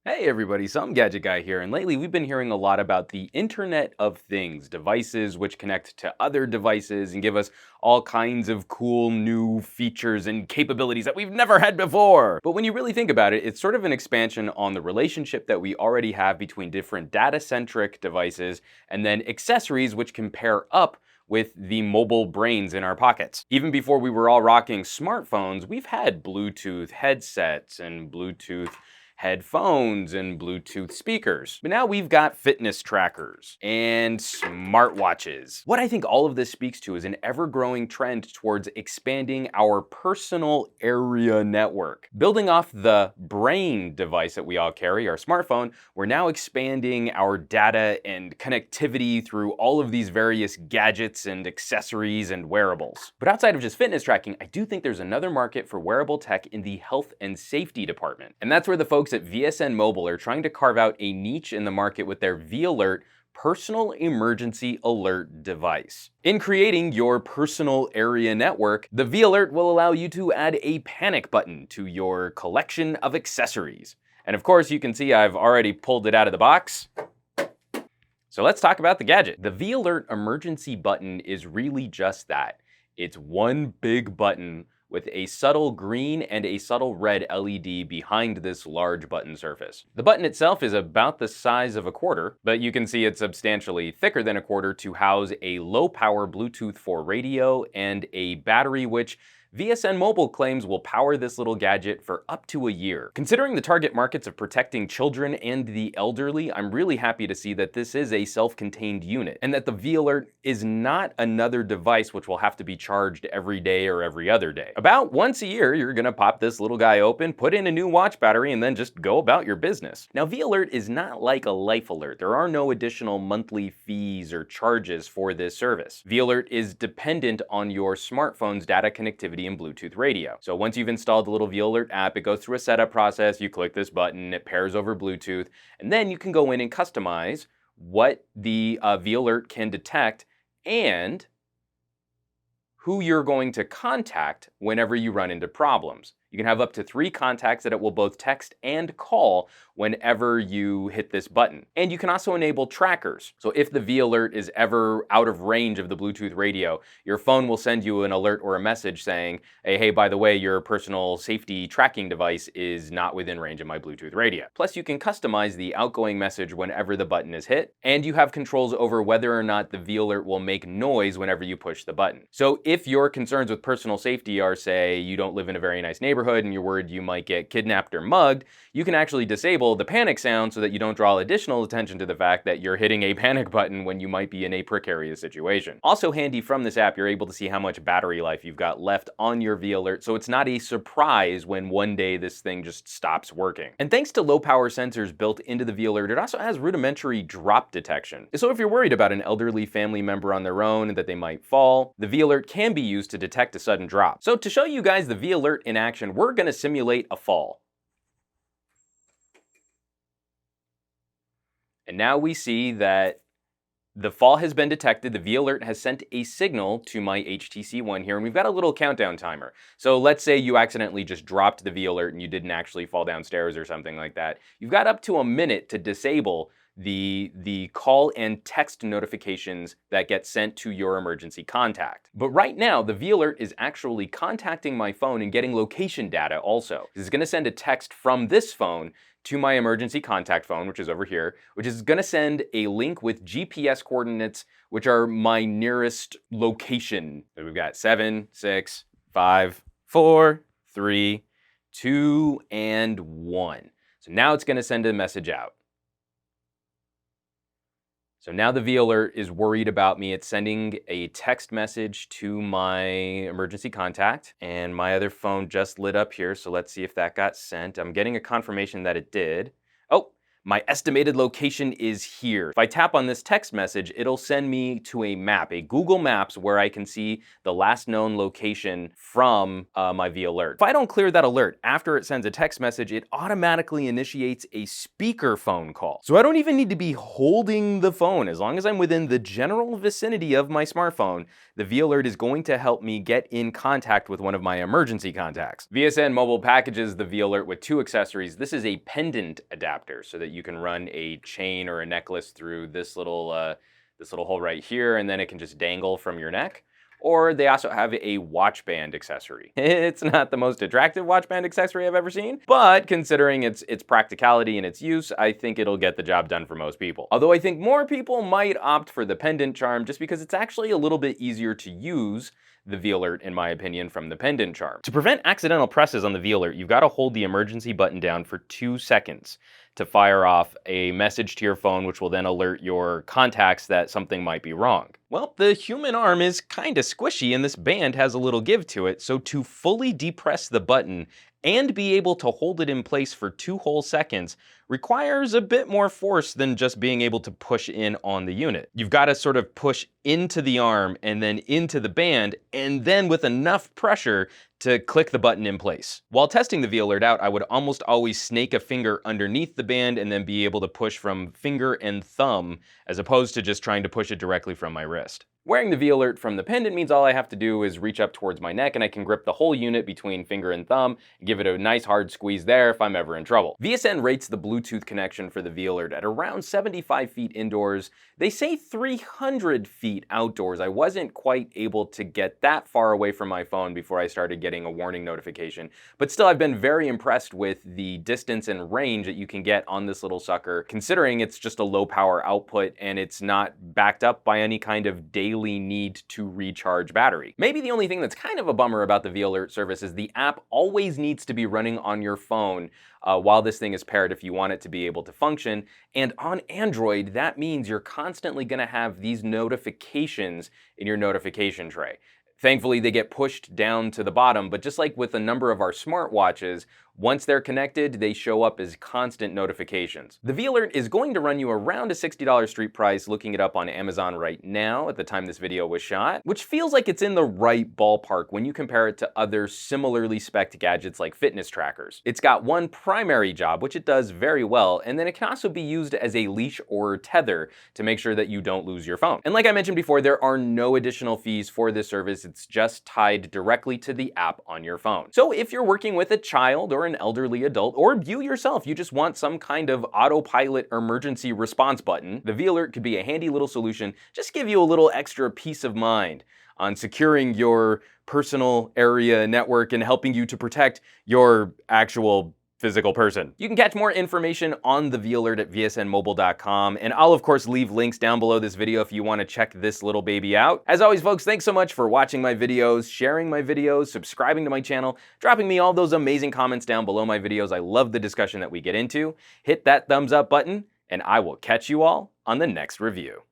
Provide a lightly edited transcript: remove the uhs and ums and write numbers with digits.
Hey everybody, some Gadget Guy here, and lately we've been hearing a lot about the Internet of Things, devices which connect to other devices and give us all kinds of cool new features and capabilities that we've never had before. But when you really think about it, it's sort of an expansion on the relationship that we already have between different data-centric devices and then accessories which can pair up with the mobile brains in our pockets. Even before we were all rocking smartphones, we've had Bluetooth headsets and Bluetooth headphones and Bluetooth speakers. But now we've got fitness trackers and smartwatches. What I think all of this speaks to is an ever-growing trend towards expanding our personal area network. Building off the brain device that we all carry, our smartphone, we're now expanding our data and connectivity through all of these various gadgets and accessories and wearables. But outside of just fitness tracking, I do think there's another market for wearable tech in the health and safety department. And that's where the folks at VSNMOBIL are trying to carve out a niche in the market with their V.ALRT personal emergency alert device. In creating your personal area network, the V.ALRT will allow you to add a panic button to your collection of accessories. And of course, you can see I've already pulled it out of the box. So let's talk about the gadget. The V.ALRT emergency button is really just that. It's one big button with a subtle green and a subtle red LED behind this large button surface. The button itself is about the size of a quarter, but you can see it's substantially thicker than a quarter to house a low-power Bluetooth 4 radio and a battery which VSNMOBIL claims will power this little gadget for up to a year. Considering the target markets of protecting children and the elderly, I'm really happy to see that this is a self-contained unit and that the V.ALRT is not another device which will have to be charged every day or every other day. About once a year, you're gonna pop this little guy open, put in a new watch battery, and then just go about your business. Now, V.ALRT is not like a life alert. There are no additional monthly fees or charges for this service. V.ALRT is dependent on your smartphone's data connectivity and Bluetooth radio. So once you've installed the little V.ALRT app, it goes through a setup process, you click this button, it pairs over Bluetooth, and then you can go in and customize what the V.ALRT can detect and who you're going to contact whenever you run into problems. You can have up to 3 contacts that it will both text and call whenever you hit this button. And you can also enable trackers. So if the V.ALRT is ever out of range of the Bluetooth radio, your phone will send you an alert or a message saying, hey, by the way, your personal safety tracking device is not within range of my Bluetooth radio. Plus, you can customize the outgoing message whenever the button is hit, and you have controls over whether or not the V.ALRT will make noise whenever you push the button. So if your concerns with personal safety are, say, you don't live in a very nice neighborhood and you're worried you might get kidnapped or mugged, you can actually disable the panic sound so that you don't draw additional attention to the fact that you're hitting a panic button when you might be in a precarious situation. Also handy from this app, you're able to see how much battery life you've got left on your V.ALRT, so it's not a surprise when one day this thing just stops working. And thanks to low power sensors built into the V.ALRT, it also has rudimentary drop detection. So if you're worried about an elderly family member on their own and that they might fall, the V.ALRT can be used to detect a sudden drop. So to show you guys the V.ALRT in action, we're going to simulate a fall. And now we see that the fall has been detected. The V.ALRT has sent a signal to my HTC One here, and we've got a little countdown timer. So let's say you accidentally just dropped the V.ALRT and you didn't actually fall downstairs or something like that. You've got up to a minute to disable the call and text notifications that get sent to your emergency contact. But right now, the V.ALRT is actually contacting my phone and getting location data also. It's going to send a text from this phone to my emergency contact phone, which is over here, which is going to send a link with GPS coordinates, which are my nearest location. So we've got 7, 6, 5, 4, 3, 2, and 1. So now it's going to send a message out. So now the V.ALRT is worried about me. It's sending a text message to my emergency contact, and my other phone just lit up here, so let's see if that got sent. I'm getting a confirmation that it did. Oh, My estimated location is here. If I tap on this text message, it'll send me to a map, a Google Maps, where I can see the last known location from my V.ALRT. If I don't clear that alert after it sends a text message, it automatically initiates a speakerphone call. So I don't even need to be holding the phone. As long as I'm within the general vicinity of my smartphone, the V.ALRT is going to help me get in contact with one of my emergency contacts. VSNMOBIL packages the V.ALRT with two accessories. This is a pendant adapter so that you can run a chain or a necklace through this little hole right here, and then it can just dangle from your neck. Or they also have a watch band accessory. It's not the most attractive watch band accessory I've ever seen, but considering its practicality and its use, I think it'll get the job done for most people. Although I think more people might opt for the pendant charm just because it's actually a little bit easier to use, the V.ALRT, in my opinion, from the pendant charm. To prevent accidental presses on the V.ALRT, you've got to hold the emergency button down for 2 seconds to fire off a message to your phone, which will then alert your contacts that something might be wrong. Well, the human arm is kind of squishy and this band has a little give to it, so to fully depress the button and be able to hold it in place for 2 whole seconds requires a bit more force than just being able to push in on the unit. You've got to sort of push into the arm and then into the band, and then with enough pressure to click the button in place. While testing the V.ALRT out, I would almost always snake a finger underneath the band and then be able to push from finger and thumb, as opposed to just trying to push it directly from my wrist. Wearing the V.ALRT from the pendant means all I have to do is reach up towards my neck and I can grip the whole unit between finger and thumb and give it a nice hard squeeze there if I'm ever in trouble. VSN rates the Bluetooth connection for the V.ALRT at around 75 feet indoors. They say 300 feet outdoors. I wasn't quite able to get that far away from my phone before I started getting a warning notification, but still I've been very impressed with the distance and range that you can get on this little sucker, considering it's just a low power output and it's not backed up by any kind of daily need to recharge battery. Maybe the only thing that's kind of a bummer about the V.ALRT service is the app always needs to be running on your phone while this thing is paired if you want it to be able to function. And on Android, that means you're constantly going to have these notifications in your notification tray. Thankfully, they get pushed down to the bottom, but just like with a number of our smartwatches, once they're connected, they show up as constant notifications. The V.ALRT is going to run you around a $60 street price, looking it up on Amazon right now at the time this video was shot, which feels like it's in the right ballpark when you compare it to other similarly spec'd gadgets like fitness trackers. It's got one primary job, which it does very well, and then it can also be used as a leash or tether to make sure that you don't lose your phone. And like I mentioned before, there are no additional fees for this service. It's just tied directly to the app on your phone. So if you're working with a child or an elderly adult, or you yourself, you just want some kind of autopilot emergency response button, the V.ALRT could be a handy little solution. Just give you a little extra peace of mind on securing your personal area network and helping you to protect your actual physical person. You can catch more information on the V.ALRT at vsnmobile.com, and I'll of course leave links down below this video if you want to check this little baby out. As always, folks, thanks so much for watching my videos, sharing my videos, subscribing to my channel, dropping me all those amazing comments down below my videos. I love the discussion that we get into. Hit that thumbs up button, and I will catch you all on the next review.